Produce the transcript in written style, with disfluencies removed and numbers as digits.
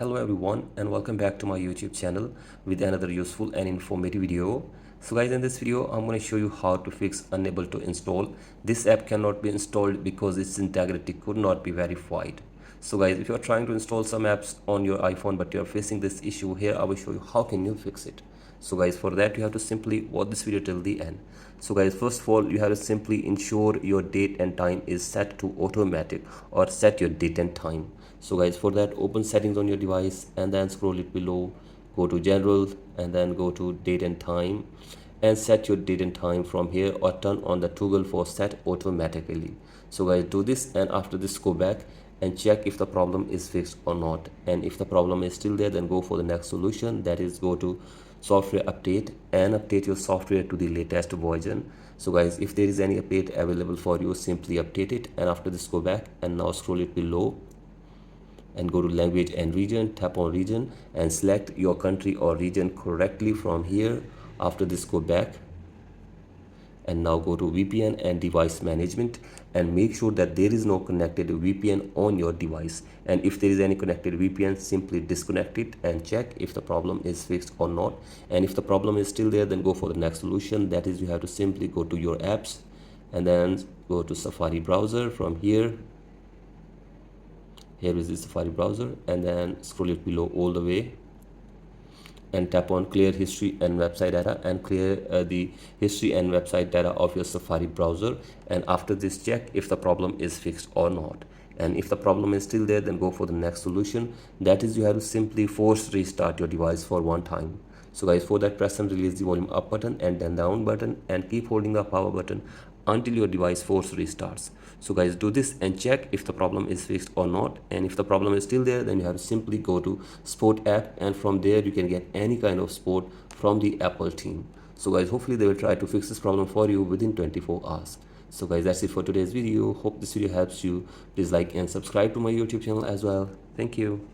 Hello everyone and welcome back to my YouTube channel with another useful and informative video. So guys, in this video I'm going to show you how to fix unable to install. This app cannot be installed because its integrity could not be verified. So guys, if you are trying to install some apps on your iPhone but you are facing this issue, here I will show you how can you fix it. So guys, for that you have to simply watch this video till the end. So guys, first of all you have to simply ensure your date and time is set to automatic or set your date and time. So guys, for that open settings on your device and then scroll it below, go to general and then go to date and time and set your date and time from here or turn on the toggle for set automatically. So guys, do this and after this go back and check if the problem is fixed or not, and if the problem is still there then go for the next solution, that is go to software update and update your software to the latest version. So guys, if there is any update available for you, simply update it and after this go back and now scroll it below and go to language and region, tap on region and select your country or region correctly from here. After this go back and now go to VPN and device management and make sure that there is no connected VPN on your device, and if there is any connected VPN simply disconnect it and check if the problem is fixed or not, and if the problem is still there then go for the next solution, that is you have to simply go to your apps and then go to Safari browser. From here is the Safari browser and then scroll it below all the way and tap on clear history and website data and clear the history and website data of your Safari browser, and after this check if the problem is fixed or not, and if the problem is still there then go for the next solution, that is you have to simply force restart your device for one time. So guys, for that press and release the volume up button and then down button and keep holding the power button until your device force restarts. So guys, do this and check if the problem is fixed or not, and if the problem is still there then you have to simply go to support app and from there you can get any kind of support from the Apple team. So guys, hopefully they will try to fix this problem for you within 24 hours. So guys, that's it for today's video. Hope this video helps you. Please like and subscribe to my YouTube channel as well. Thank you.